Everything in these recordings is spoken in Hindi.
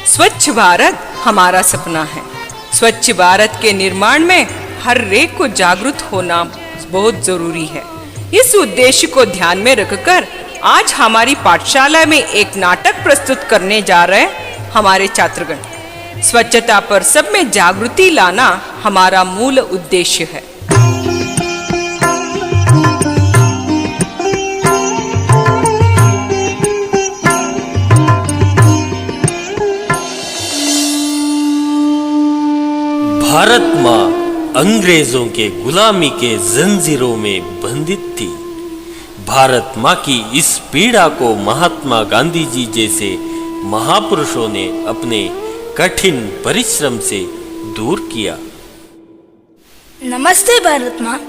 स्वच्छ भारत हमारा सपना है। स्वच्छ भारत के निर्माण में हर एक को जागरूक होना बहुत जरूरी है। इस उद्देश्य को ध्यान में रखकर आज हमारी पाठशाला में एक नाटक प्रस्तुत करने जा रहे हैं हमारे छात्रगण। स्वच्छता पर सब में जागृति लाना हमारा मूल उद्देश्य है। भारत माँ अंग्रेजों के गुलामी के जंजीरों में बंधित थी। भारत माँ की इस पीड़ा को महात्मा गांधी जी जैसे महापुरुषों ने अपने कठिन परिश्रम से दूर किया। नमस्ते भारत माँ,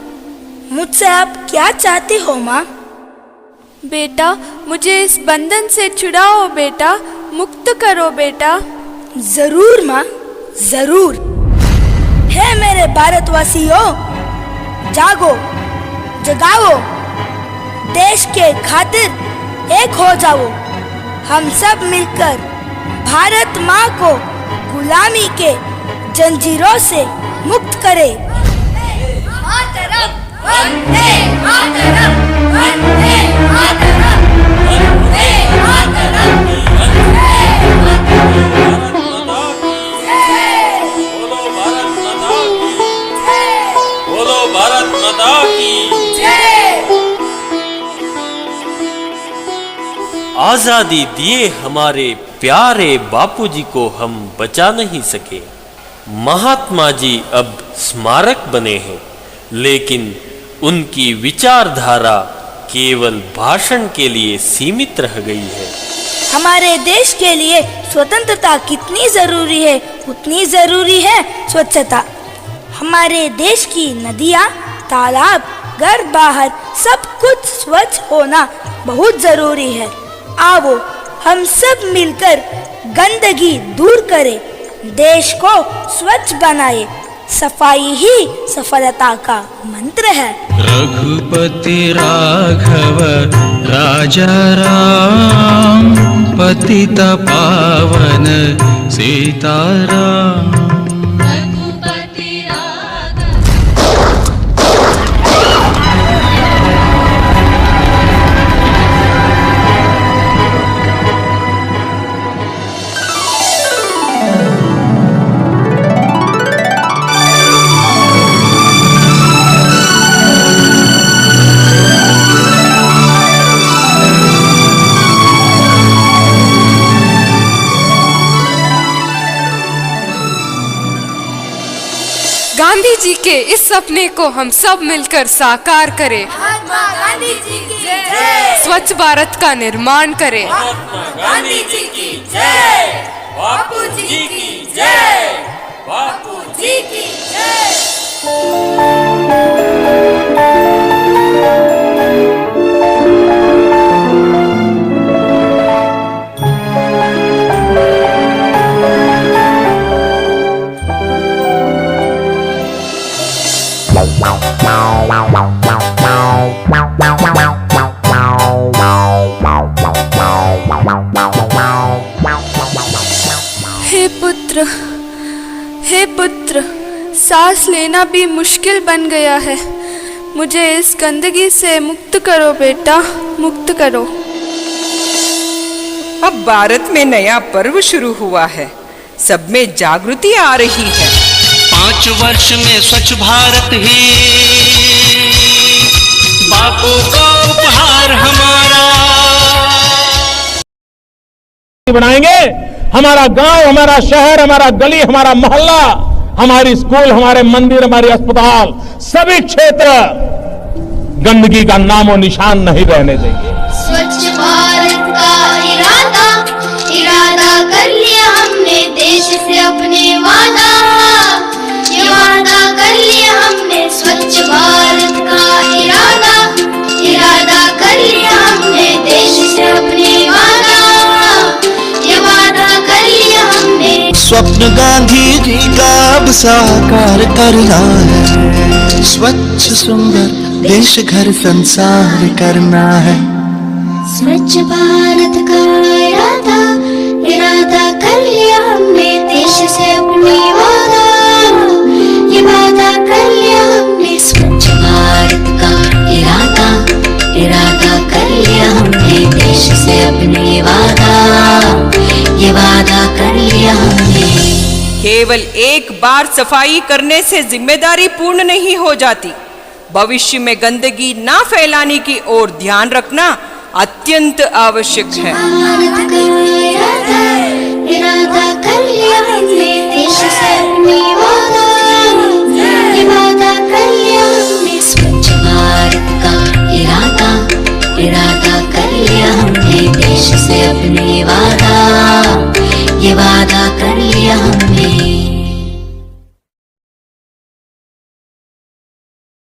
मुझसे आप क्या चाहती हो माँ? बेटा, मुझे इस बंधन से छुड़ाओ बेटा, मुक्त करो बेटा। जरूर माँ, जरूर। हे मेरे भारतवासियों, जागो, जगाओ, देश के खातिर एक हो जाओ। हम सब मिलकर भारत माँ को गुलामी के जंजीरों से मुक्त करें। मातरम, वंदे मातरम, वंदे मातरम, वंदे मातरम, भारत माता की जय। आजादी दिए हमारे प्यारे बापूजी को हम बचा नहीं सके। महात्मा जी अब स्मारक बने हैं, लेकिन उनकी विचारधारा केवल भाषण के लिए सीमित रह गई है। हमारे देश के लिए स्वतंत्रता कितनी जरूरी है, उतनी जरूरी है स्वच्छता। हमारे देश की नदियाँ, तालाब, घर बाहर सब कुछ स्वच्छ होना बहुत जरूरी है। आओ हम सब मिलकर गंदगी दूर करें, देश को स्वच्छ बनाए। सफाई ही सफलता का मंत्र है। रघुपति राघव राजा राम, पतित पावन सीताराम। गांधी जी के इस सपने को हम सब मिलकर साकार करें। महात्मा गांधी जी की जय। स्वच्छ भारत का निर्माण करें। महात्मा गांधी जी की जय। बापू जी की जय। बापू जी की जय। हे पुत्र, सांस लेना भी मुश्किल बन गया है। मुझे इस गंदगी से मुक्त करो बेटा, मुक्त करो। अब भारत में नया पर्व शुरू हुआ है, सब में जागृति आ रही है। 5 वर्ष में स्वच्छ भारत ही बापू को उपहार हमारा। बनाएंगे हमारा गांव, हमारा शहर, हमारा गली, हमारा मोहल्ला, हमारी स्कूल, हमारे मंदिर, हमारे अस्पताल, सभी क्षेत्र गंदगी का नामो निशान नहीं रहने देंगे। स्वच्छ भारत का इरादा कर लिया हमने, देश से अपने वादा, ये वादा कर लिया हमने। स्वच्छ भारत का इरादा कर लिया हमने, देश से अपने वादा, ये वादा कर लिया हमने। स्वप्न गांधी जी का अब साकार करना है। स्वच्छ सुंदर देश घर संसार करना है। स्वच्छ भारत का इरादा कर लिया हमने देश से अपनी वादा, ये वादा कर लिया हमने। स्वच्छ भारत का इरादा कर लिया हमने देश से अपनी वादा, ये वादा कर लिया हमने। केवल एक बार सफाई करने से जिम्मेदारी पूर्ण नहीं हो जाती। भविष्य में गंदगी ना फैलाने की ओर ध्यान रखना अत्यंत आवश्यक है। इरादा कर लिया हमने देश से अपनी वादा, ये वादा कर लिया हमने। स्वच्छ भारत का इरादा कर लिया हमने देश से अपनी वादा,